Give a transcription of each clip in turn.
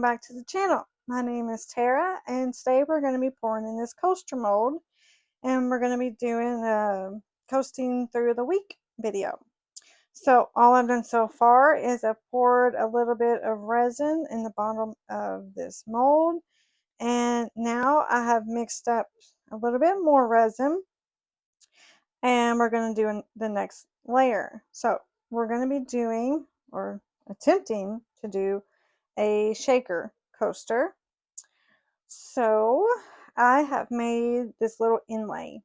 back to the channel. My name is Tara, and today we're going to be pouring in this coaster mold, and we're going to be doing a coasting through the week video. So all I've done so far is I've poured a little bit of resin in the bottom of this mold, and now I have mixed up a little bit more resin, and we're going to do the next layer. So we're going to be doing, or attempting to do, a shaker coaster. So I have made this little inlay.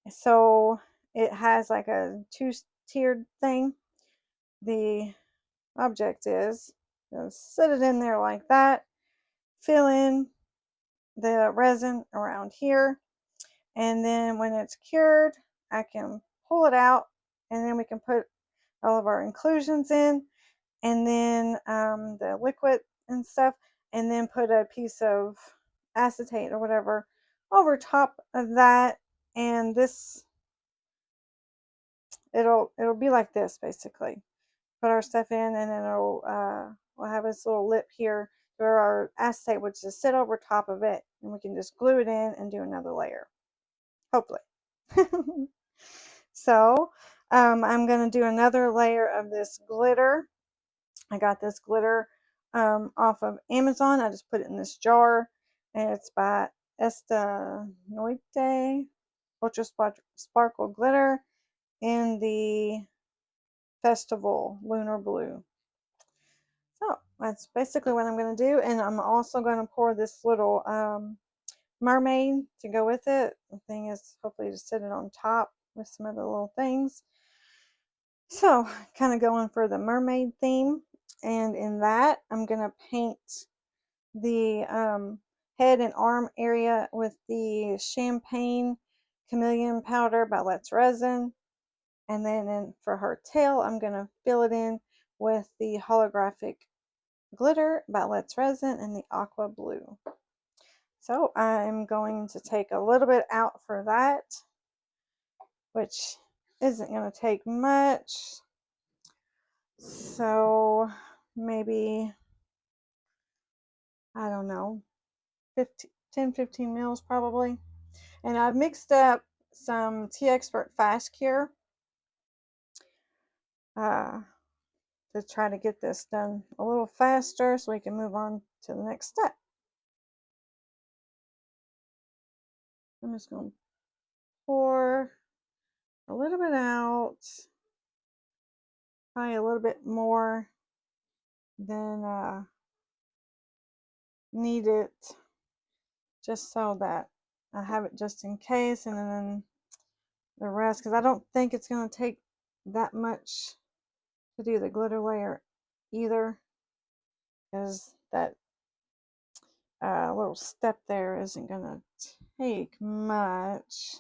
So it has like a two-tiered thing. The object is to sit it in there like that, fill in the resin around here, and then when it's cured, I can pull it out, and then we can put all of our inclusions in, and then the liquid and stuff, and then put a piece of acetate or whatever over top of that, and this it'll be like this basically. Put our stuff in, and then we'll have this little lip here where our acetate would just sit over top of it, and we can just glue it in and do another layer, hopefully. So I'm going to do another layer of this glitter. I got this glitter off of Amazon. I just put it in this jar, and it's by Esta Noite Ultra Sparkle Glitter in the Festival Lunar Blue. So that's basically what I'm going to do, and I'm also going to pour this little mermaid to go with it. The thing is hopefully to sit it on top with some other little things. So kind of going for the mermaid theme, and in that I'm going to paint the head and arm area with the Champagne Chameleon Powder by Let's Resin, and then for her tail I'm going to fill it in with the Holographic Glitter by Let's Resin in the Aqua Blue. So I'm going to take a little bit out for that, which isn't going to take much. So maybe, I don't know, 10-15 mils probably. And I've mixed up some Tea Expert Fast Cure to try to get this done a little faster so we can move on to the next step. I'm just going to pour a little bit out, probably a little bit more than needed, just so that I have it just in case, and then the rest, because I don't think it's going to take that much to do the glitter layer either, because that little step there isn't going to take much.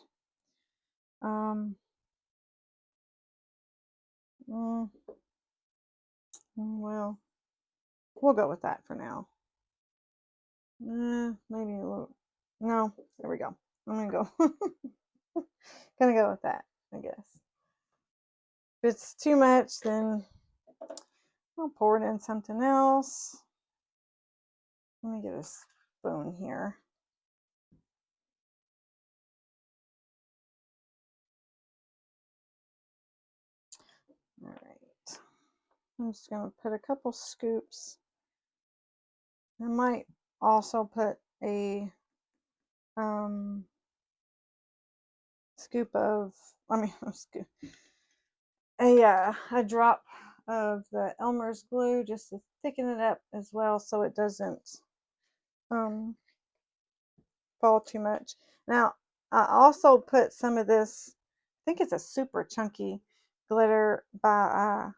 Well, we'll go with that for now. Maybe a little. No, there we go. I'm gonna go with that, I guess. If it's too much, then I'll pour it in something else. Let me get a spoon here. All right. I'm just going to put a couple scoops. I might also put a scoop of, a drop of the Elmer's glue just to thicken it up as well, so it doesn't fall too much. Now, I also put some of this, I think it's a super chunky glitter by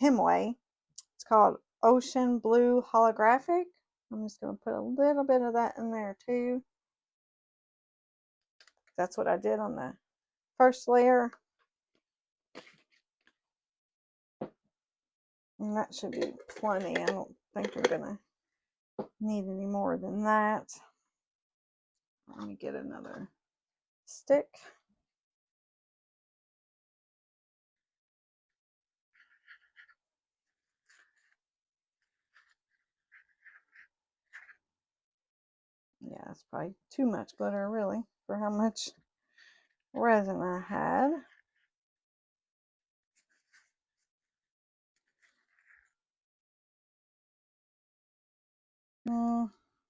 Himway. It's called Ocean Blue Holographic. I'm just going to put a little bit of that in there too. That's what I did on the first layer. And that should be plenty. I don't think we're going to need any more than that. Let me get another stick. Yeah, it's probably too much glitter, really, for how much resin I had.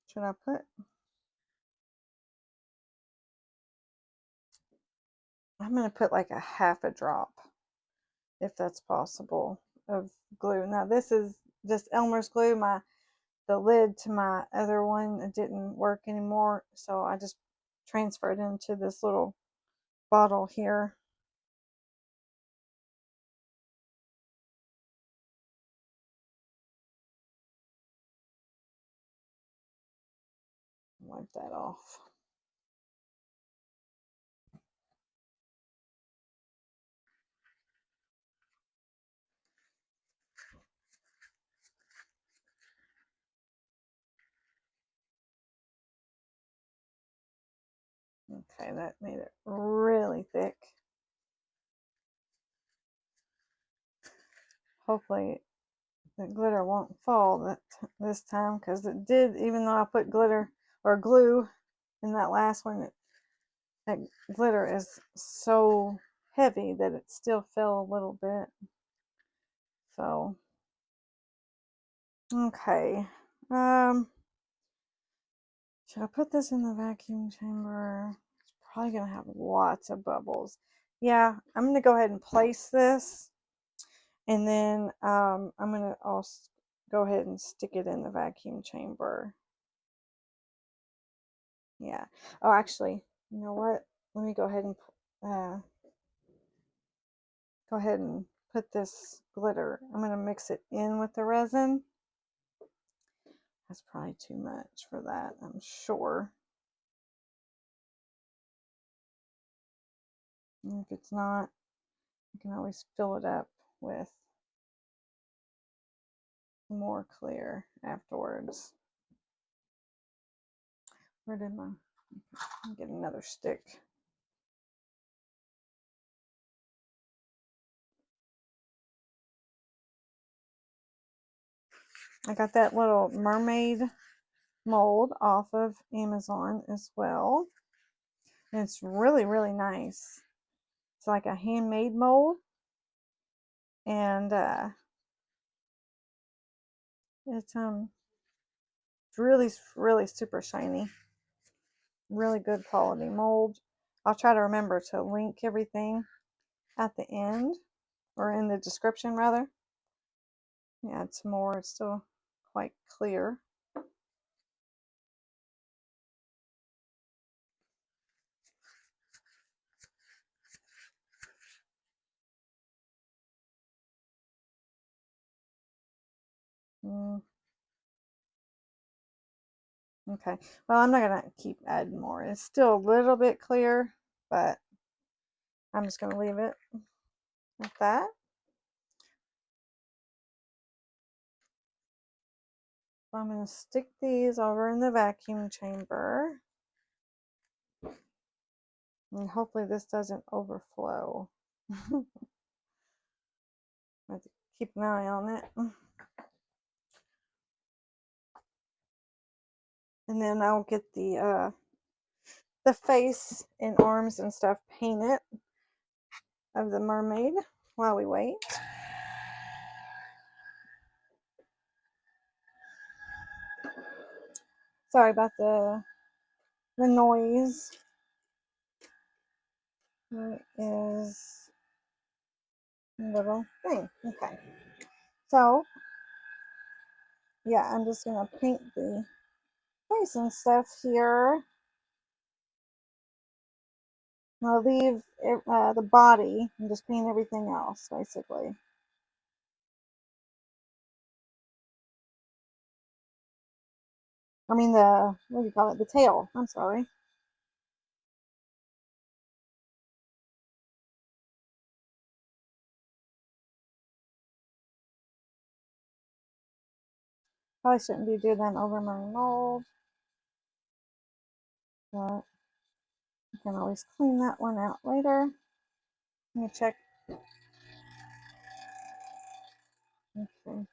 Should I put? I'm going to put like a half a drop, if that's possible, of glue. Now this is just Elmer's glue. The lid to my other one, it didn't work anymore, so I just transferred into this little bottle here. Wipe that off. Okay, that made it really thick. Hopefully the glitter won't fall this time, because it did, even though I put glitter or glue in that last one, that glitter is so heavy that it still fell a little bit. So, okay. Should I put this in the vacuum chamber? It's probably gonna have lots of bubbles. Yeah, I'm gonna go ahead and place this, and then I'm gonna also go ahead and stick it in the vacuum chamber. Yeah. Oh, actually, you know what? Let me uh, go ahead and put this glitter. I'm gonna mix it in with the resin. That's probably too much for that, I'm sure. And if it's not, you can always fill it up with more clear afterwards. Where did my, get another stick. I got that little mermaid mold off of Amazon as well. And it's really, really nice. It's like a handmade mold. And it's really, really super shiny. Really good quality mold. I'll try to remember to link everything at the end, or in the description rather. Yeah, it's more, it's still quite clear. Mm, okay, well, I'm not gonna keep adding more. It's still a little bit clear, but I'm just gonna leave it like that. So I'm gonna stick these over in the vacuum chamber. And hopefully this doesn't overflow. I have to keep an eye on it. And then I'll get the face and arms and stuff painted of the mermaid while we wait. Sorry about the noise. That is a little thing. Okay. So yeah, I'm just gonna paint the face and stuff here. I'll leave the body and just paint everything else, basically. I mean what do you call it? The tail. I'm sorry. Probably shouldn't be doing that over my mold, but you can always clean that one out later. Let me check. Okay.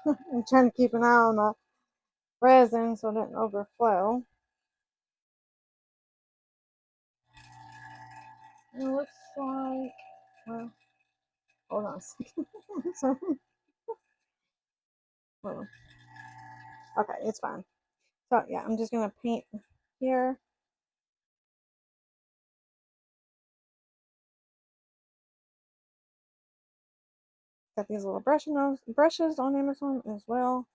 I'm trying to keep an eye on the resin so it doesn't overflow. It looks like, well, hold on a second. So, okay, it's fine. So yeah, I'm just gonna paint here. Got these little brushes on Amazon as well.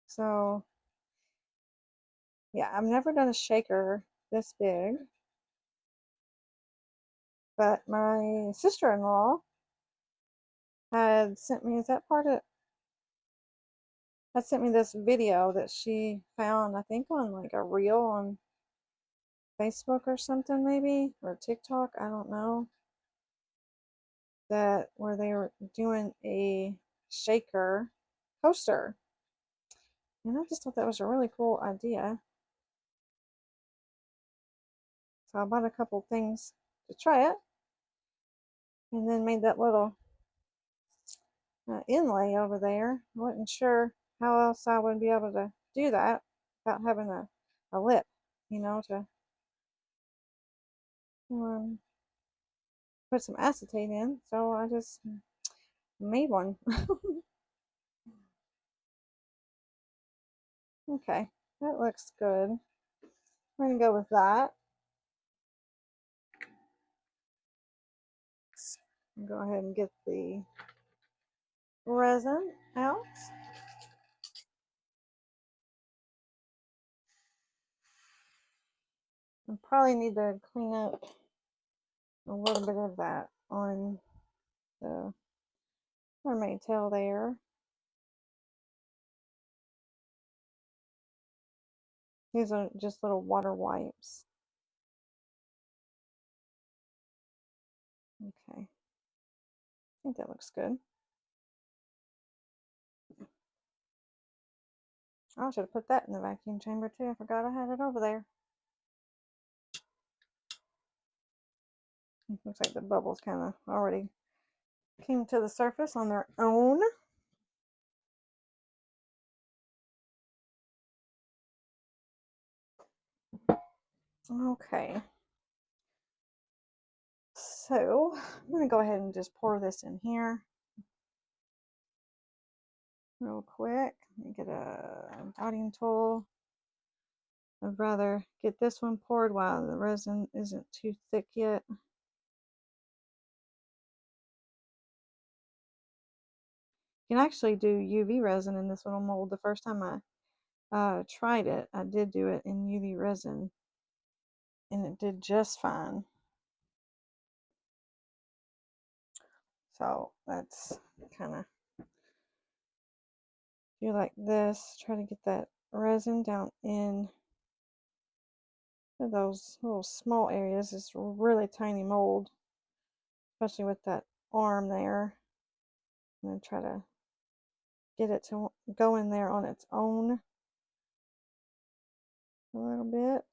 So yeah, I've never done a shaker this big, but my sister-in-law had sent me, is that part of, had sent me this video that she found, I think on like a reel on Facebook or something maybe, or TikTok, I don't know, that where they were doing a shaker coaster. And I just thought that was a really cool idea. So I bought a couple things to try it and then made that little inlay over there. I wasn't sure how else I would be able to do that without having a lip, you know, to um, put some acetate in. So I just made one. Okay, that looks good. We're going to go with that. Go ahead and get the resin out. I probably need to clean up a little bit of that on the mermaid tail there. These are just little water wipes. Okay, I think that looks good. I should have put that in the vacuum chamber too. I forgot I had it over there. Looks like the bubbles kind of already came to the surface on their own. Okay. So I'm going to go ahead and just pour this in here real quick. Let me get a dotting tool. I'd rather get this one poured while the resin isn't too thick yet. You can actually do UV resin in this little mold. The first time I tried it, I did do it in UV resin and it did just fine. So let's kind of do like this, try to get that resin down in those little small areas. It's really tiny mold, especially with that arm there. I'm going to try to get it to go in there on its own a little bit.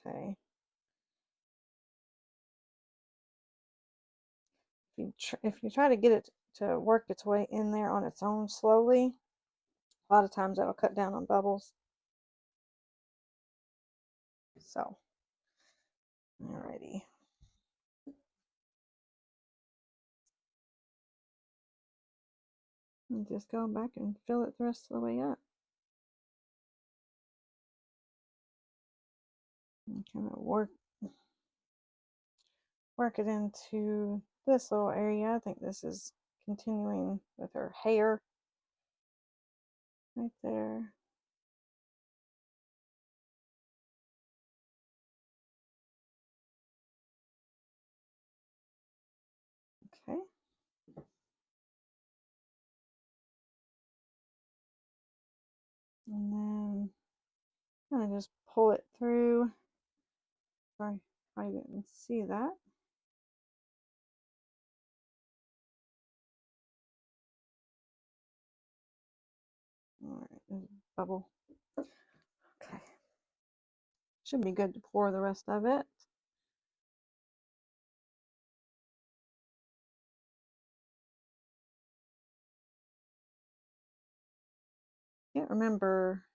Okay. If you try to get it to work its way in there on its own slowly, a lot of times that'll cut down on bubbles. So, alrighty. And just go back and fill it the rest of the way up. And kind of work it into this little area. I think this is continuing with her hair right there. Okay. And then kind of just pull it through. Sorry. I didn't see that. All right, there's a bubble. Okay. Should be good to pour the rest of it. Can't remember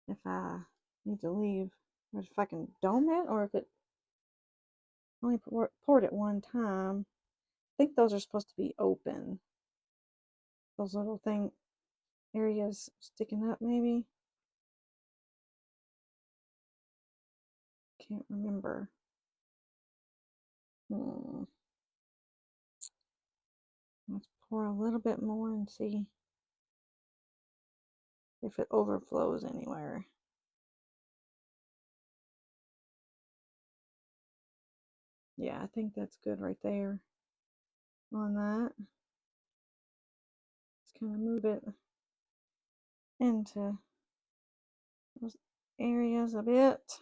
if I need to leave, or if I can dome it, or if it only poured it one time. I think those are supposed to be open. Those little thing areas sticking up, maybe. Can't remember. Let's pour a little bit more and see if it overflows anywhere. Yeah, I think that's good right there on that. Just kind of move it into those areas a bit.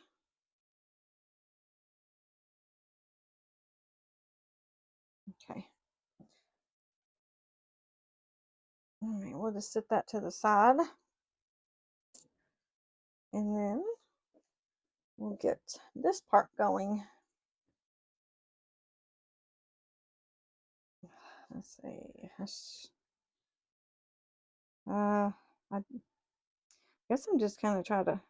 Okay. All right, we'll just set that to the side. And then we'll get this part going. Let's see. I guess I'm just kind of trying to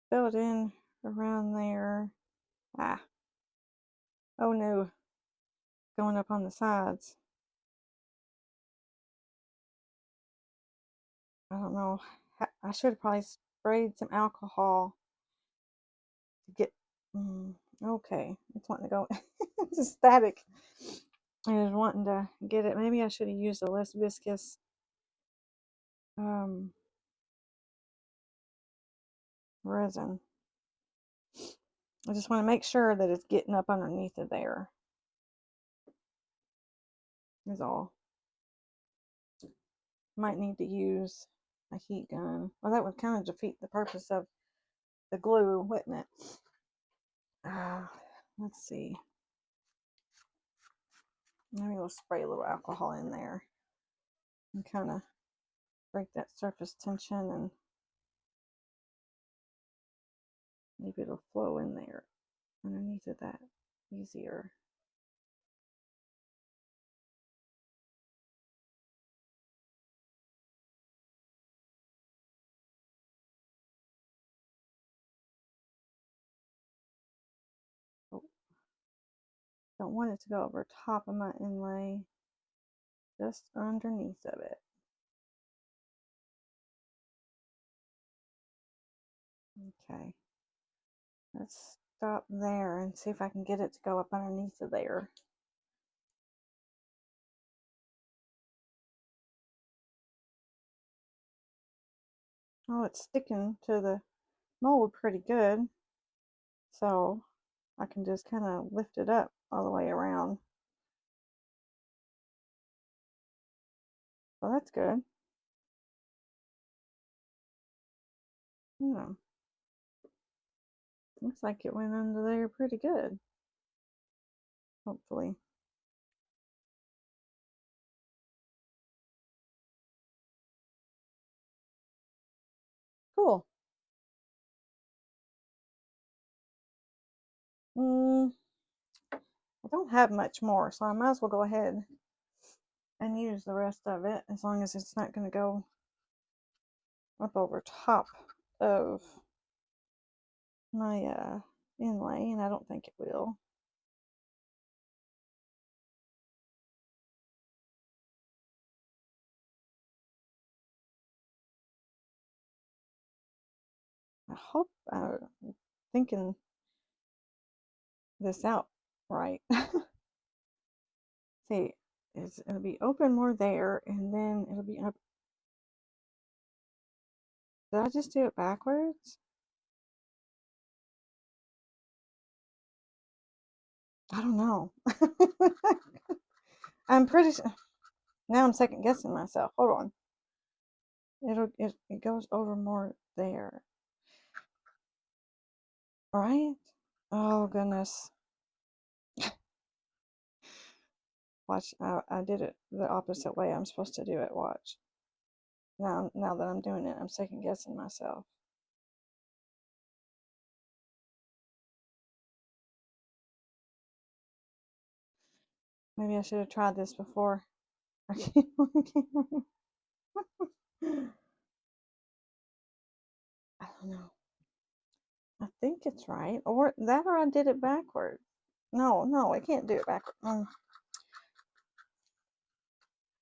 fill it in around there. Ah. Oh no. Going up on the sides. I don't know. I should have probably sprayed some alcohol to get. Okay, it's wanting to go. It's static. I was wanting to get it. Maybe I should have used a less viscous resin. I just want to make sure that it's getting up underneath of there. Is all. Might need to use a heat gun. Well, that would kind of defeat the purpose of the glue, wouldn't it? Let's see. Maybe we'll spray a little alcohol in there and kind of break that surface tension, and maybe it'll flow in there underneath of that easier. Oh, don't want it to go over top of my inlay, just underneath of it. Okay, let's stop there and see if I can get it to go up underneath of there. Oh, it's sticking to the mold pretty good, so I can just kind of lift it up all the way around. So that's good. Yeah. Looks like it went under there pretty good. Hopefully. Cool. I don't have much more, so I might as well go ahead and use the rest of it, as long as it's not going to go up over top of my inlay, and I don't think it will. I hope I'm thinking this out right. See, it'll be open more there, and then it'll be up. Did I just do it backwards? I don't know. I'm pretty sure. Now I'm second guessing myself. Hold on. It goes over more there. Right? Oh, goodness. Watch, I did it the opposite way I'm supposed to do it. Watch. Now that I'm doing it, I'm second guessing myself. Maybe I should have tried this before. I don't know. I think it's right. Or that, or I did it backwards. No, I can't do it backwards.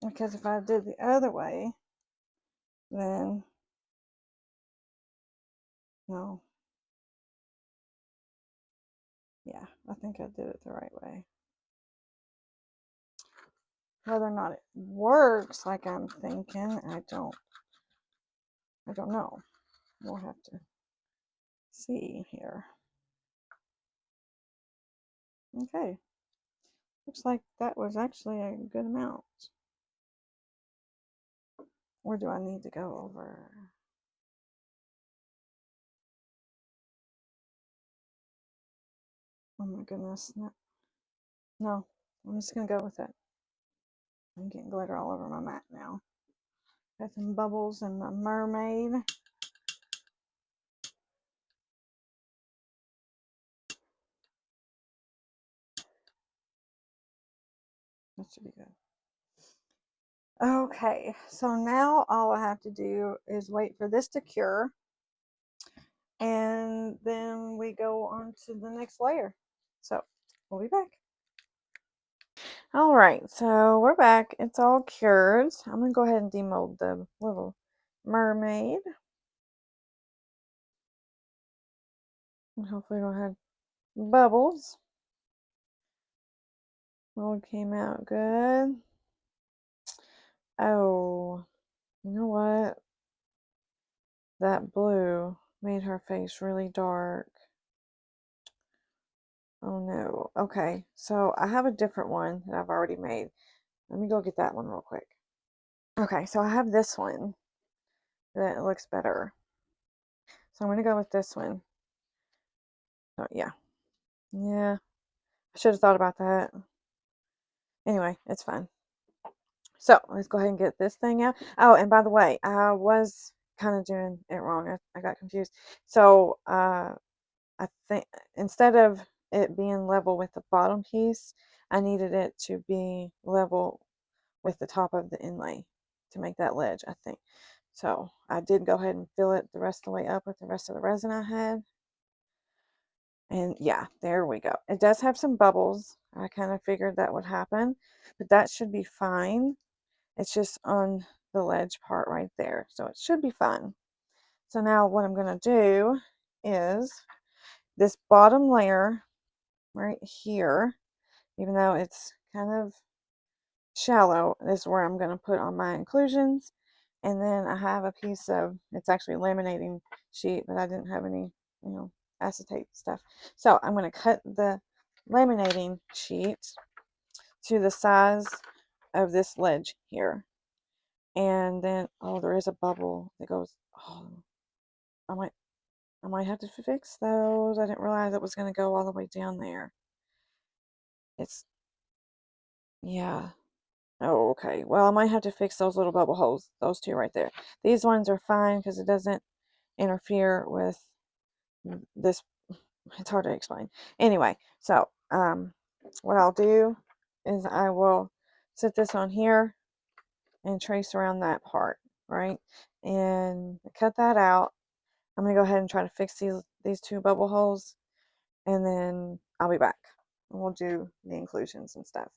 Because if I did the other way, then no. Yeah, I think I did it the right way. Whether or not it works like I'm thinking, I don't know. We'll have to see here. Okay. Looks like that was actually a good amount. Where do I need to go over? Oh my goodness. No, I'm just going to go with it. I'm getting glitter all over my mat now. Got some bubbles and my mermaid. That should be good. Okay, so now all I have to do is wait for this to cure, and then we go on to the next layer. So we'll be back. All right, so we're back. It's all cured. I'm gonna go ahead and demold the little mermaid. And hopefully it'll have bubbles. Oh, it came out good. Oh, you know what? That blue made her face really dark. Oh no. Okay, so I have a different one that I've already made. Let me go get that one real quick. Okay, so I have this one that looks better. So I'm going to go with this one. Oh, yeah. Yeah. I should have thought about that. Anyway, it's fine. So let's go ahead and get this thing out. Oh, and by the way, I was kind of doing it wrong. I got confused. So I think instead of it being level with the bottom piece, I needed it to be level with the top of the inlay to make that ledge, I think. So I did go ahead and fill it the rest of the way up with the rest of the resin I had. And yeah, there we go. It does have some bubbles. I kind of figured that would happen, but that should be fine. It's just on the ledge part right there. So it should be fine. So now what I'm going to do is this bottom layer right here, even though it's kind of shallow, this is where I'm going to put on my inclusions. And then I have a piece of, it's actually laminating sheet, but I didn't have any, acetate stuff. So I'm going to cut the laminating sheet to the size of this ledge here. And then, oh, there is a bubble that goes, oh, I might have to fix those. I didn't realize it was going to go all the way down there. It's, yeah. Oh, okay. Well, I might have to fix those little bubble holes, those two right there. These ones are fine because it doesn't interfere with this. It's hard to explain. Anyway, so what I'll do is I will set this on here and trace around that part, right? And cut that out. I'm gonna go ahead and try to fix these two bubble holes, and then I'll be back. And we'll do the inclusions and stuff.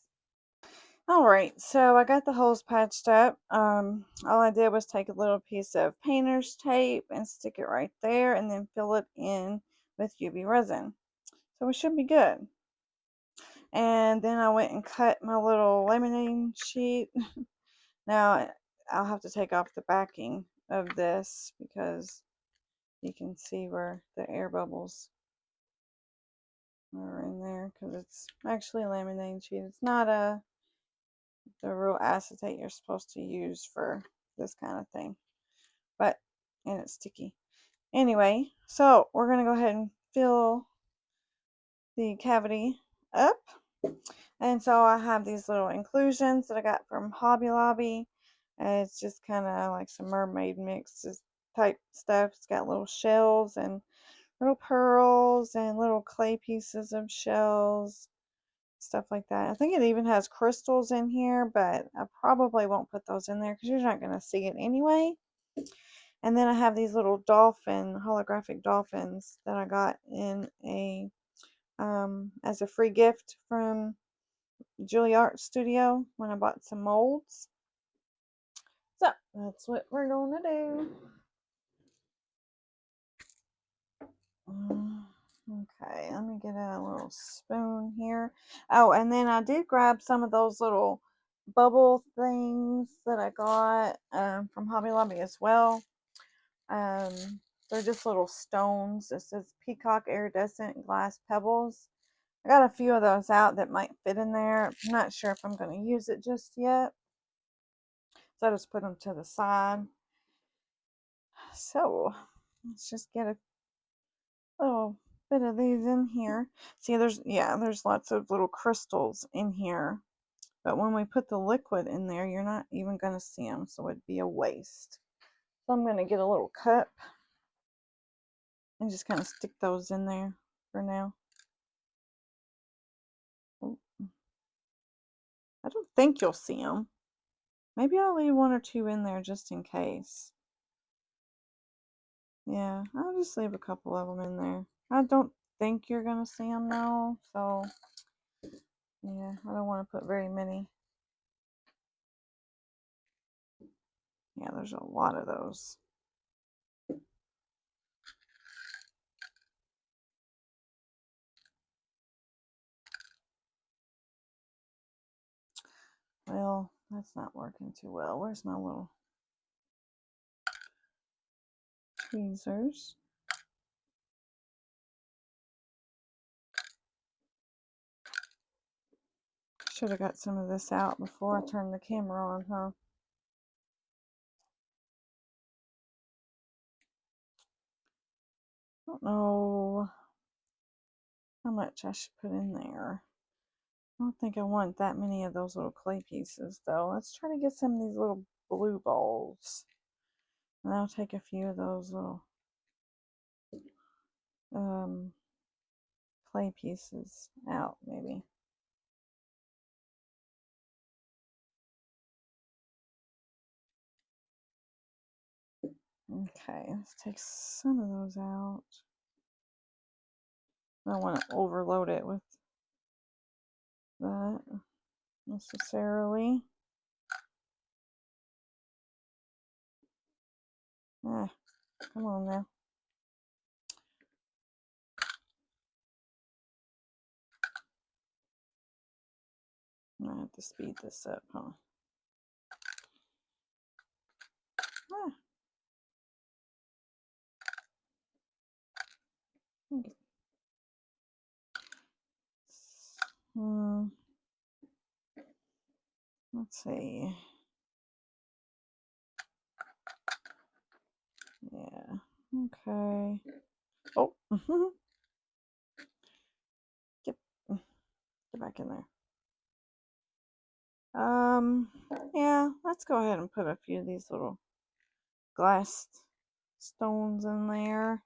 All right, so I got the holes patched up. All I did was take a little piece of painter's tape and stick it right there, and then fill it in with UV resin. So we should be good. And then I went and cut my little laminating sheet. Now I'll have to take off the backing of this because you can see where the air bubbles are in there because it's actually a laminating sheet. It's not the real acetate you're supposed to use for this kind of thing, and it's sticky. Anyway, so we're gonna go ahead and fill the cavity up. And so I have these little inclusions that I got from Hobby Lobby. It's just kind of like some mermaid mixes type stuff. It's got little shells and little pearls and little clay pieces of shells, stuff like that. I think it even has crystals in here, but I probably won't put those in there because you're not going to see it anyway. And then I have these little holographic dolphins that I got in a as a free gift from Julie Art Studio when I bought some molds. So that's what we're going to do. Okay, let me get a little spoon here. Oh, and then I did grab some of those little bubble things that I got from Hobby Lobby as well. They're just little stones. This says Peacock Iridescent Glass Pebbles. I got a few of those out that might fit in there. I'm not sure if I'm going to use it just yet. So I just put them to the side. So let's just get a little bit of these in here. See, there's lots of little crystals in here. But when we put the liquid in there, you're not even going to see them. So it'd be a waste. So I'm going to get a little cup and just kind of stick those in there for now. I don't think you'll see them. Maybe I'll leave one or two in there just in case. Yeah, I'll just leave a couple of them in there. I don't think you're going to see them now, so yeah, I don't want to put very many. Yeah, there's a lot of those. Well, that's not working too well. Where's my little tweezers? Should have got some of this out before I turned the camera on, huh? I don't know how much I should put in there. I don't think I want that many of those little clay pieces, though. Let's try to get some of these little blue balls. And I'll take a few of those little clay pieces out, maybe. Okay, let's take some of those out. I don't want to overload it with that necessarily. Ah, come on now. I have to speed this up, huh? Ah. Let's see. Yeah. Okay. Oh. Get back in there. Yeah, let's go ahead and put a few of these little glass stones in there.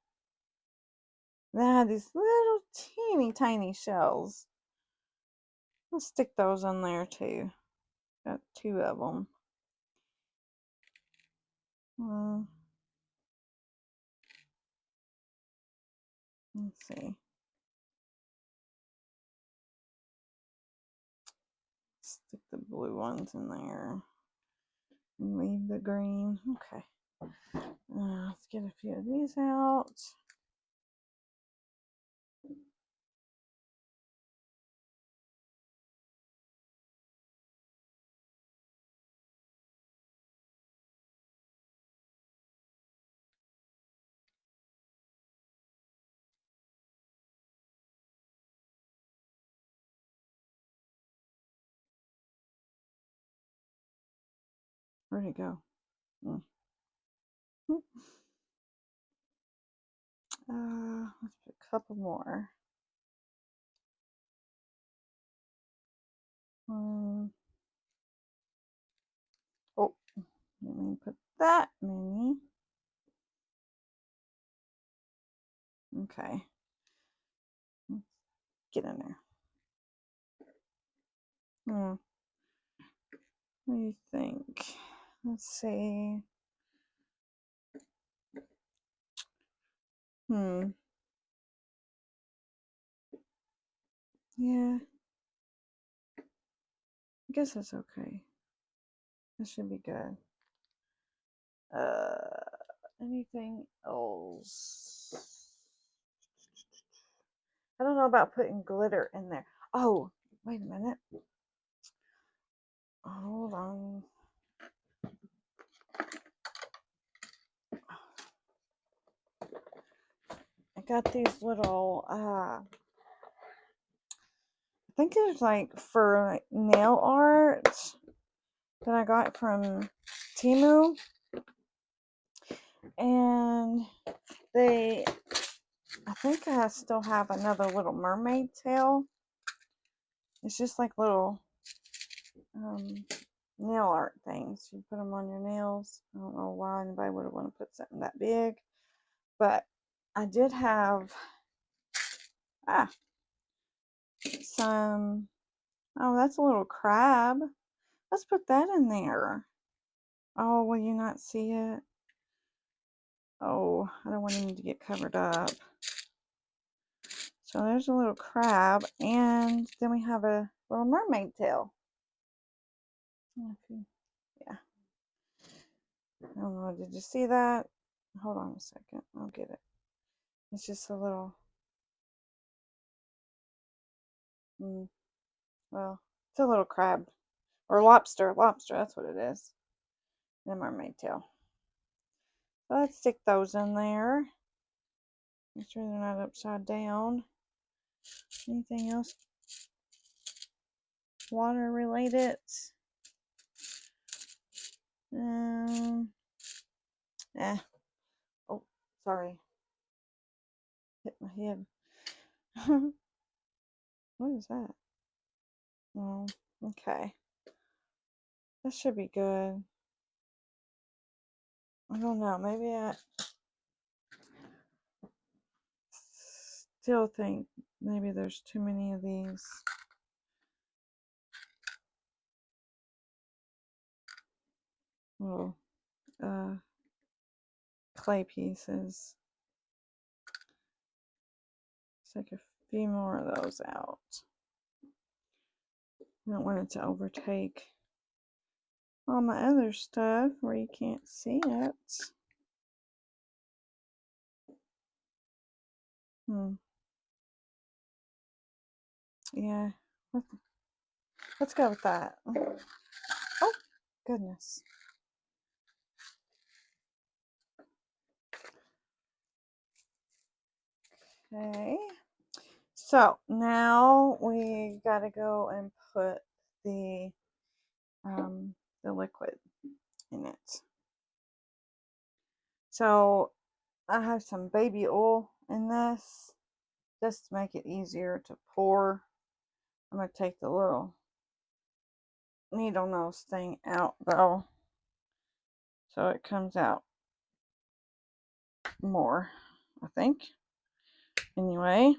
Ah, these little teeny tiny shells. Let's stick those in there too. Got two of them. Let's see. Stick the blue ones in there. And leave the green. Okay. Let's get a few of these out. Where'd it go? Let's put a couple more. didn't mean to put that many. Okay. Get in there. What do you think? Let's see. Yeah, I guess that's okay. That should be good. Anything else? I don't know about putting glitter in there. Oh, wait a minute. Hold on. I got these little, I think it's like for like nail art that I got from Temu. And I think I still have another little mermaid tail. It's just like little nail art things. You put them on your nails. I don't know why anybody would want to put something that big. But I did have some, oh, that's a little crab. Let's put that in there. Oh, will you not see it? Oh, I don't want him to get covered up. So there's a little crab, and then we have a little mermaid tail. Yeah. I don't know, did you see that? Hold on a second, I'll get it. It's just a little, well, it's a little crab. Or lobster, that's what it is. And a mermaid tail. So let's stick those in there. Make sure they're not upside down. Anything else water related? Oh, sorry. Hit my head. What is that? Oh, okay. That should be good. I don't know. Maybe I still think maybe there's too many of these. Little clay pieces. Let's take a few more of those out. I don't want it to overtake all my other stuff where you can't see it. Yeah, let's go with that. Oh, goodness. Okay. So now we gotta go and put the liquid in it. So I have some baby oil in this just to make it easier to pour. I'm gonna take the little needle nose thing out though, so it comes out more, I think. Anyway,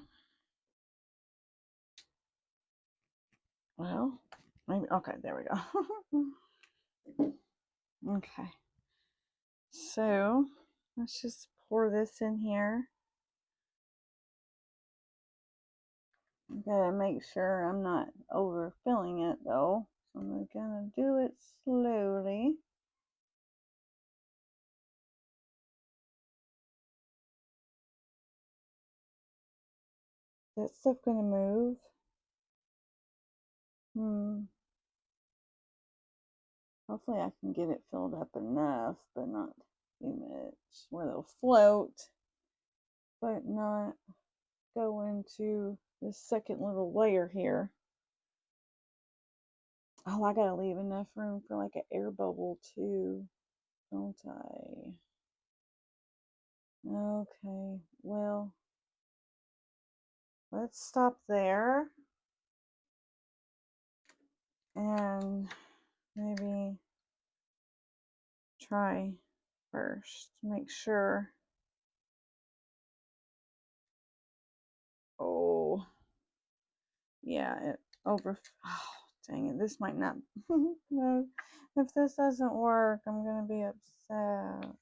well, maybe, okay, there we go. Okay, so let's just pour this in here. Gotta make sure I'm not overfilling it though. So I'm gonna do it slowly. Is that stuff gonna move? Hopefully I can get it filled up enough, but not too much, where they'll float, but not go into the second little layer here. Oh, I gotta leave enough room for like an air bubble too, don't I? Okay, well, let's stop there and maybe try first. Make sure. Oh, yeah, it over. Oh, dang it. This might not. No, if this doesn't work, I'm going to be upset.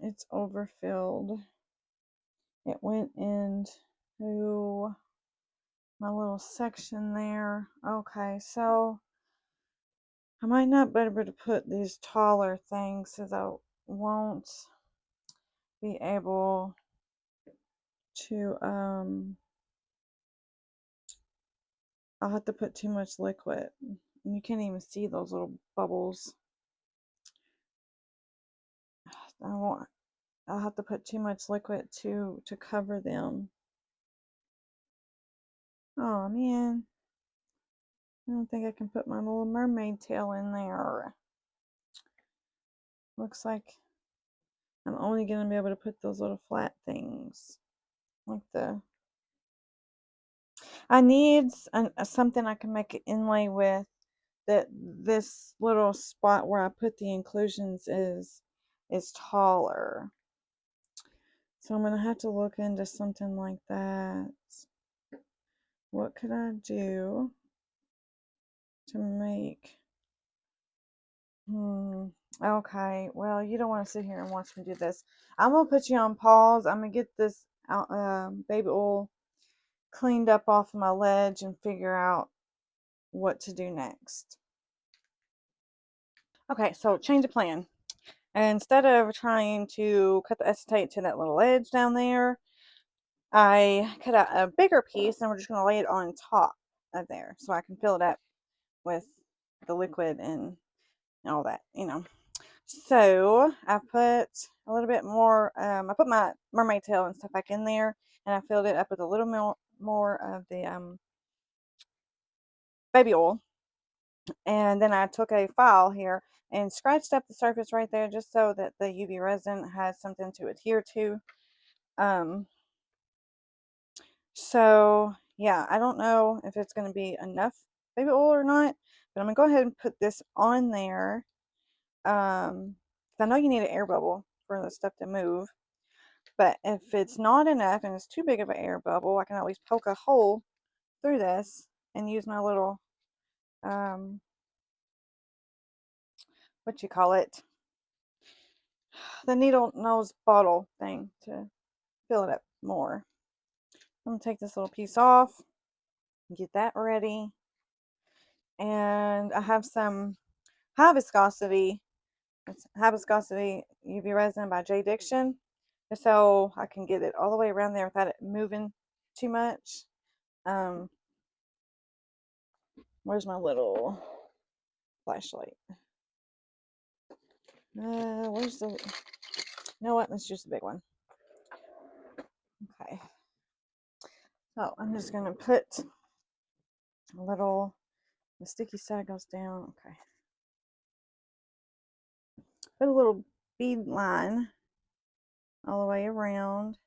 It's overfilled. It went into my little section there. Okay, so I might not be able to put these taller things because I won't be able to, I'll have to put too much liquid. And you can't even see those little bubbles. I'll have to put too much liquid to cover them. Oh man, I don't think I can put my little mermaid tail in there. Looks like I'm only going to be able to put those little flat things. Like I need something I can make an inlay with, that this little spot where I put the inclusions is taller. So I'm going to have to look into something like that. What could I do to make... Okay, well, you don't want to sit here and watch me do this. I'm going to put you on pause. I'm going to get this baby oil cleaned up off of my ledge and figure out what to do next. Okay, so change of plan. Instead of trying to cut the acetate to that little edge down there, I cut out a bigger piece and we're just going to lay it on top of there so I can fill it up with the liquid and all that, you know. So I put a little bit more, I put my mermaid tail and stuff back in there, and I filled it up with a little more of the baby oil. And then I took a file here and scratched up the surface right there just so that the UV resin has something to adhere to. So yeah, I don't know if it's going to be enough baby oil or not, but I'm going to go ahead and put this on there. I know you need an air bubble for the stuff to move, but if it's not enough and it's too big of an air bubble, I can at least poke a hole through this and use my little, what you call it, the needle nose bottle thing to fill it up more. I'm going to take this little piece off, get that ready, and I have some high viscosity, it's high viscosity UV resin by J Diction, so I can get it all the way around there without it moving too much. Where's my little flashlight? Where's the... You know what? Let's use the big one. Okay. So I'm just gonna put a little... The sticky side goes down. Okay. Put a little bead line all the way around.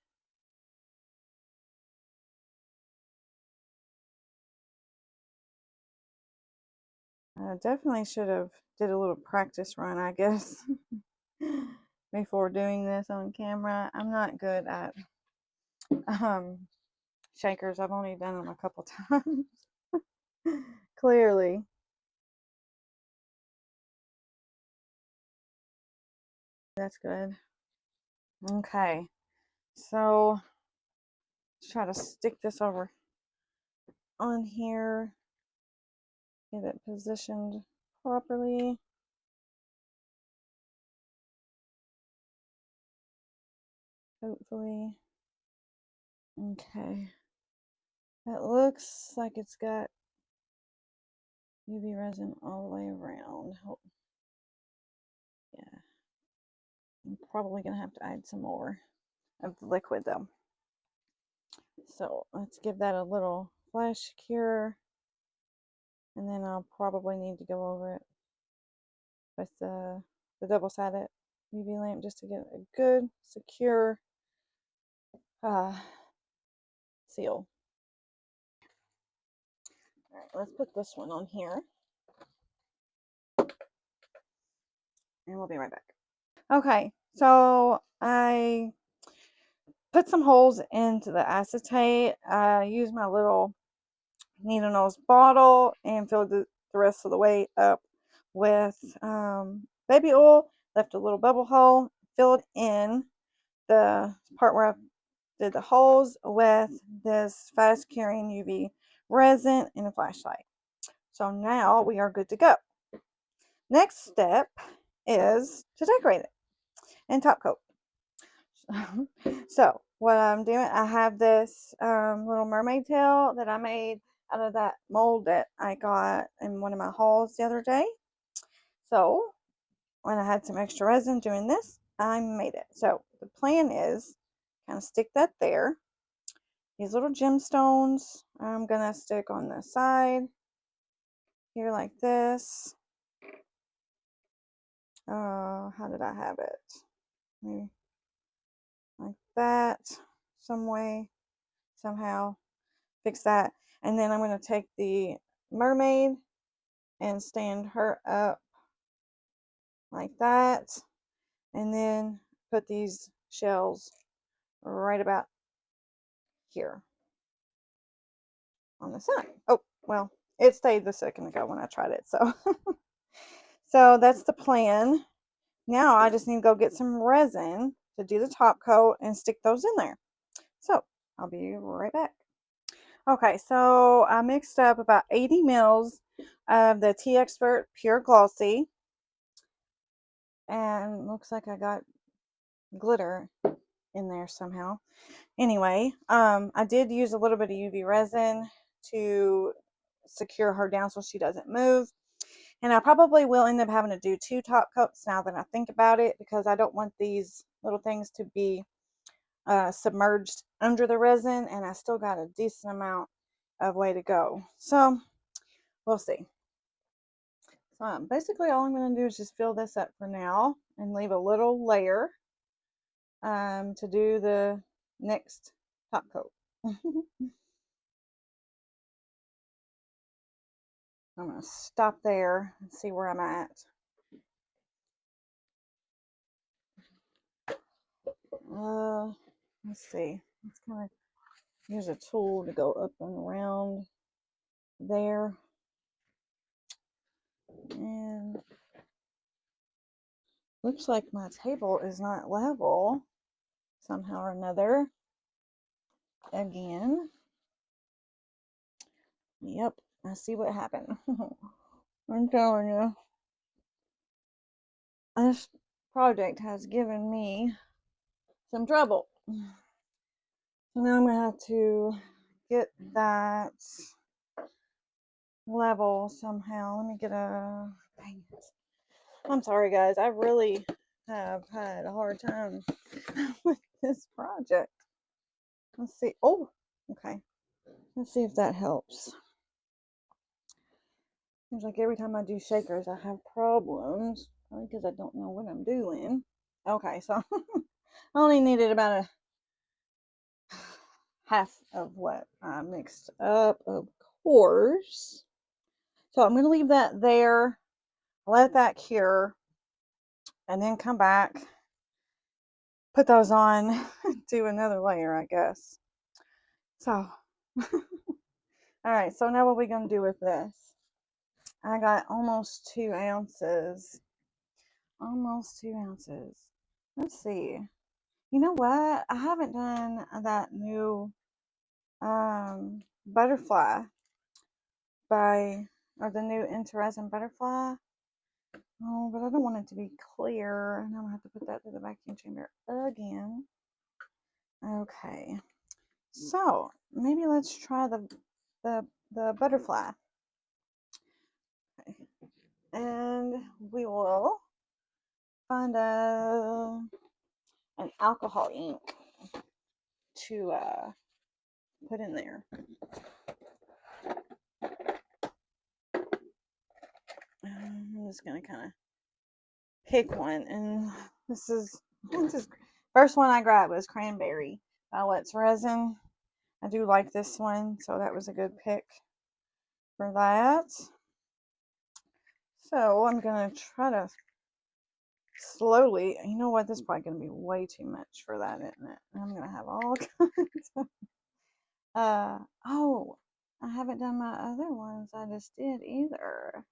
I definitely should have did a little practice run, I guess, before doing this on camera. I'm not good at shakers. I've only done them a couple times. Clearly. That's good. Okay. So let's try to stick this over on here. Get it positioned properly. Hopefully. Okay. That looks like it's got UV resin all the way around. Oh, yeah. I'm probably going to have to add some more of the liquid though. So let's give that a little flash cure. And then I'll probably need to go over it with the double-sided UV lamp just to get a good, secure seal. All right, let's put this one on here. and we'll be right back. Okay, so I put some holes into the acetate. I used my little needle nose bottle and filled the rest of the way up with baby oil. Left a little bubble hole, filled in the part where I did the holes with this fast curing UV resin and a flashlight. So now we are good to go. Next step is to decorate it and top coat. So what I'm doing, I have this little mermaid tail that I made out of that mold that I got in one of my hauls the other day. So when I had some extra resin doing this, I made it. So the plan is kind of stick that there. These little gemstones I'm gonna stick on the side here like this. How did I have it? Maybe like that, some way, somehow. Fix that. And then I'm going to take the mermaid and stand her up like that. And then put these shells right about here on the side. Oh, well, it stayed the second ago when I tried it. So, so that's the plan. Now I just need to go get some resin to do the top coat and stick those in there. So I'll be right back. Okay, so I mixed up about 80 mils of the Tea Expert Pure Glossy, and looks like I got glitter in there somehow. Anyway, I did use a little bit of UV resin to secure her down so she doesn't move. And I probably will end up having to do 2 top coats now that I think about it, because I don't want these little things to be submerged under the resin, and I still got a decent amount of way to go. So we'll see. So basically all I'm going to do is just fill this up for now and leave a little layer to do the next top coat. I'm going to stop there and see where I'm at. Let's see. Let's kind of use a tool to go up and around there. And looks like my table is not level somehow or another. Again. Yep, I see what happened. I'm telling you. This project has given me some trouble. So now I'm going to have to get that level somehow. Let me get a... Dang it. I'm sorry, guys. I really have had a hard time with this project. Let's see. Oh, okay. Let's see if that helps. Seems like every time I do shakers, I have problems. Probably because I don't know what I'm doing. Okay, so I only needed about a half of what I mixed up, of course. So I'm going to leave that there, let that cure, and then come back, put those on, do another layer, I guess. So, alright, so now what are we going to do with this? I got almost 2 ounces. Almost 2 ounces. Let's see. You know what? I haven't done that new butterfly or the new Resin butterfly. Oh, but I don't want it to be clear, and I'm gonna have to put that through the vacuum chamber again. Okay, so maybe let's try the butterfly. Okay. And we will find an alcohol ink to put in there. I'm just gonna kind of pick one, and this is first one I grabbed was Cranberry by Let's Resin. I do like this one, so that was a good pick for that. So I'm gonna try to slowly. You know what? This is probably going to be way too much for that, isn't it? I'm going to have all kinds of, oh, I haven't done my other ones I just did either.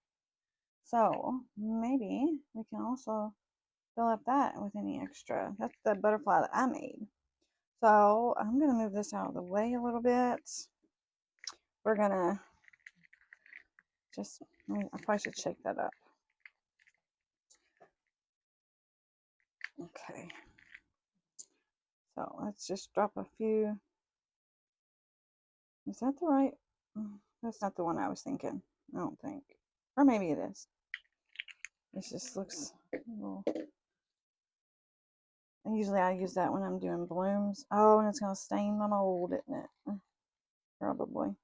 So maybe we can also fill up that with any extra. That's the butterfly that I made. So I'm going to move this out of the way a little bit. We're going to just, I probably should shake that up. Okay. So let's just drop a few. Is that the right? That's not the one I was thinking. I don't think. Or maybe it is. This just looks a little. Usually I use that when I'm doing blooms. Oh, and it's going to stain my mold, isn't it? Probably.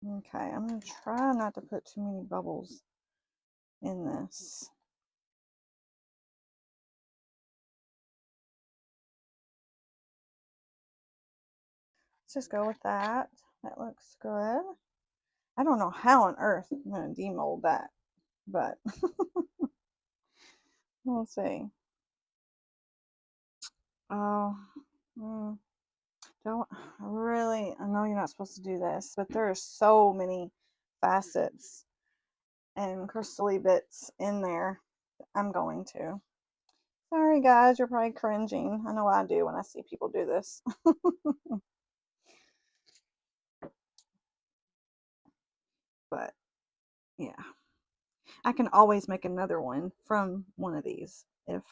Okay, I'm going to try not to put too many bubbles in this. Let's just go with that. That looks good. I don't know how on earth I'm going to demold that, but we'll see. Oh, don't really, I know you're not supposed to do this, but there are so many facets and crystally bits in there. I'm going to. Sorry guys, you're probably cringing. I know what I do when I see people do this. But yeah, I can always make another one from one of these if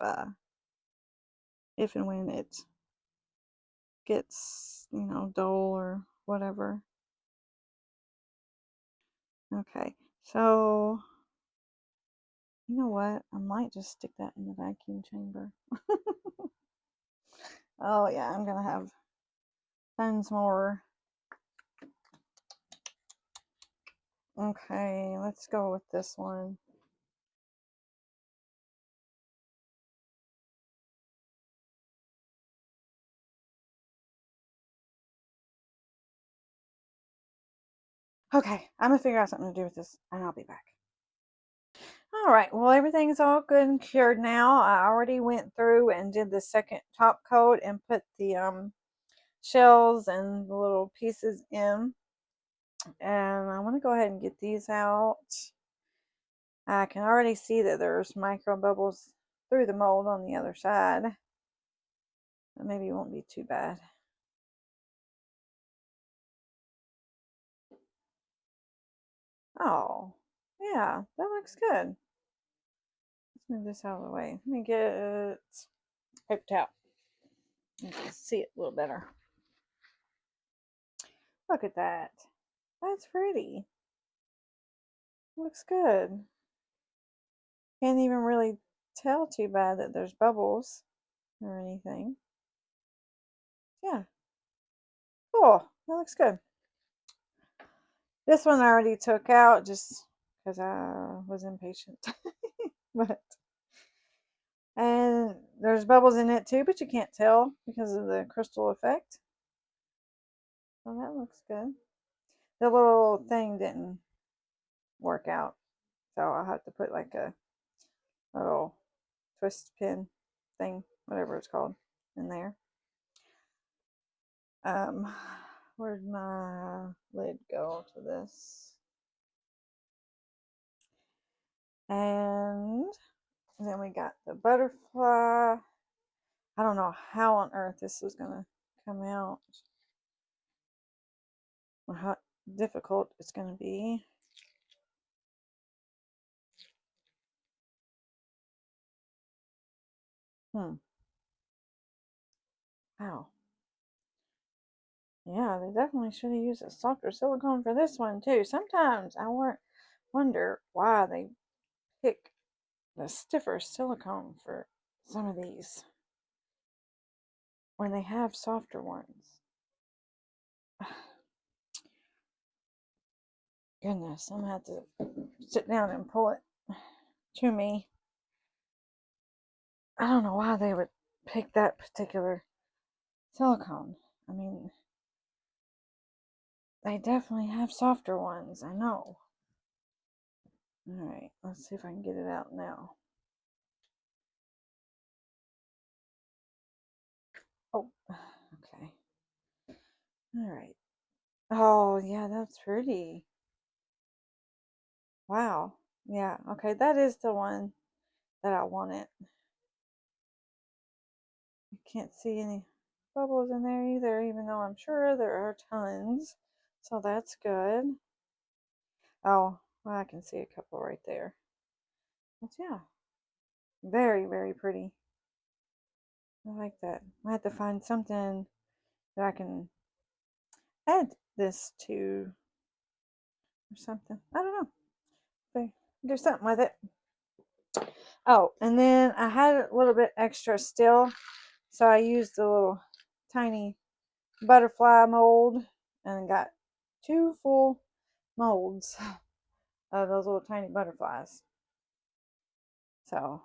and when it gets, dull or whatever. Okay, so you know what? I might just stick that in the vacuum chamber. Oh yeah, I'm gonna have tons more. Okay, let's go with this one. Okay, I'm gonna figure out something to do with this and I'll be back. All right, well, everything's all good and cured now. I already went through and did the second top coat and put the shells and the little pieces in. And I want to go ahead and get these out. I can already see that there's micro bubbles through the mold on the other side. But maybe it won't be too bad. Oh, yeah, that looks good. Let's move this out of the way. Let me get paper towel. You can see it a little better. Look at that. That's pretty. Looks good. Can't even really tell too bad that there's bubbles or anything. Yeah. Cool. That looks good. This one I already took out just because I was impatient. But and there's bubbles in it too, but you can't tell because of the crystal effect. So that looks good. The little thing didn't work out, so I'll have to put like a little twist pin thing, whatever it's called, in there. Um, where'd my lid go to this? And then we got the butterfly. I don't know how on earth this is gonna come out, or how difficult it's gonna be. Wow. Yeah, they definitely should have used a softer silicone for this one too. Sometimes I wonder why they pick the stiffer silicone for some of these when they have softer ones. Goodness, I'm gonna have to sit down and pull it to me. I don't know why they would pick that particular silicone. I mean, they definitely have softer ones, I know. Alright, let's see if I can get it out now. All right. Oh, yeah, that's pretty. Wow. Yeah, okay, that is the one that I wanted. You can't see any bubbles in there either, even though I'm sure there are tons. So that's good. Oh, well, I can see a couple right there. But yeah, very, very pretty. I like that. I have to find something that I can add this to or something. I don't know. Do something with it. Oh, and then I had a little bit extra still, so I used the little tiny butterfly mold and got 2 full molds of those little tiny butterflies. So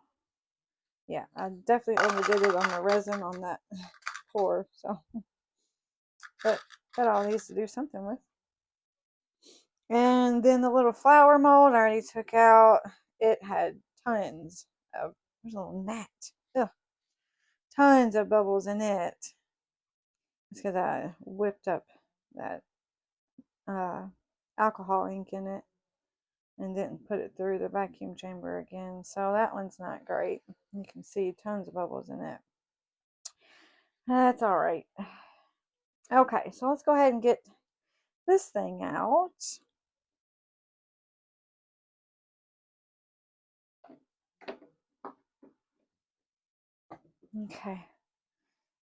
yeah, I definitely overdid it on the resin on that pour. So, but that all needs to do something with. And then the little flower mold I already took out. It had tons of, there's a little gnat. Ugh, tons of bubbles in it. It's because I whipped up that uh, alcohol ink in it and didn't put it through the vacuum chamber again. So that one's not great. You can see tons of bubbles in it. That's all right. Okay, so let's go ahead and get this thing out. Okay,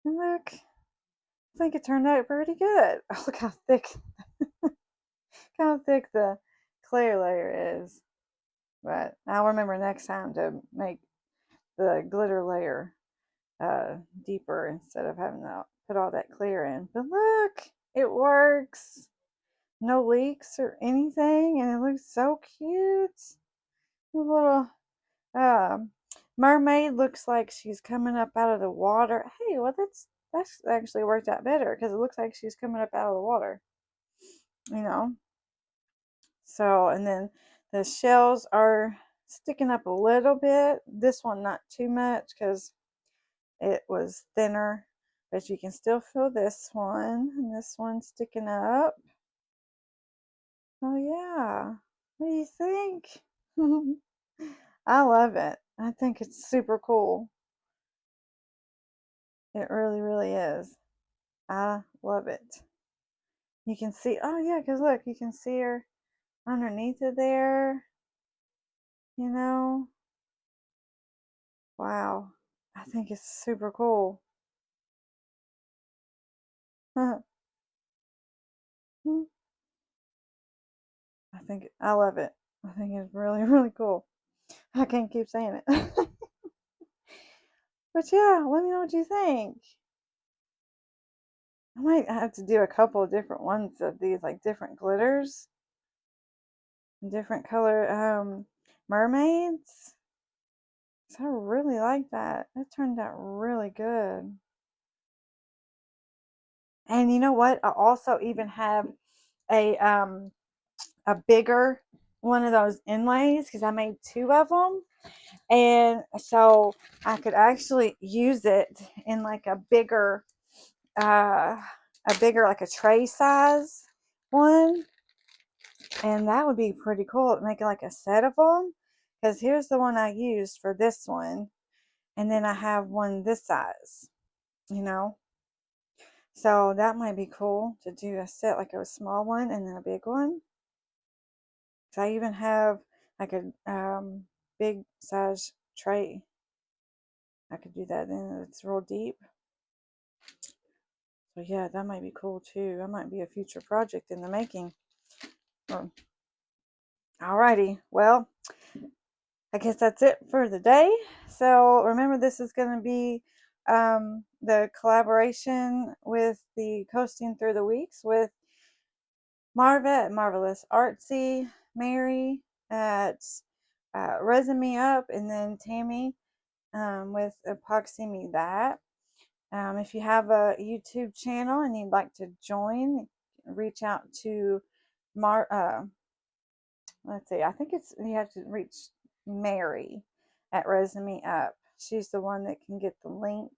and look, I think it turned out pretty good. Oh, look how thick the clear layer is. But I'll remember next time to make the glitter layer uh, deeper instead of having to put all that clear in. But look, it works. No leaks or anything, and it looks so cute. The little um, mermaid looks like she's coming up out of the water. Hey, well that's actually worked out better because it looks like she's coming up out of the water. You know. So and then the shells are sticking up a little bit. This one not too much because it was thinner, but you can still feel this one and this one sticking up. Oh yeah. What do you think? I love it. I think it's super cool. It really, really is. I love it. You can see, oh yeah, because look, you can see her underneath it there, you know. Wow. I think it's super cool. I think, I love it. I think it's really, really cool. I can't keep saying it. But yeah, let me know what you think. I might have to do a couple of different ones of these, like different glitters, different color mermaids. So I really like that. That turned out really good. And you know what? I also even have a um a bigger one of those inlays because I made 2 of them, and so I could actually use it in like uh a bigger like a tray size one, and that would be pretty cool. Make like a set of them because here's the one I used for this one, and then I have one this size, you know. So that might be cool to do a set like a small one and then a big one. So I even have like a big size tray. I could do that then. It's real deep. So yeah, that might be cool too. That might be a future project in the making. Alrighty, well, I guess that's it for the day. So remember, this is going to be the collaboration with the Coasting Through the Weeks with Marva at Marvelous Artsy, Mary at Resin Me Up, and then Tammy with Epoxy Me That. If you have a YouTube channel and you'd like to join, reach out to let's see, I think it's, you have to reach Mary at Resin Me Up. She's the one that can get the link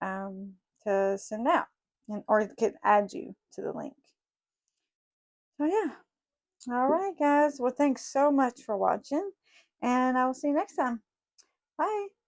to send out. or it could add you to the link. So yeah. All right, guys. Well, thanks so much for watching, and I will see you next time. Bye.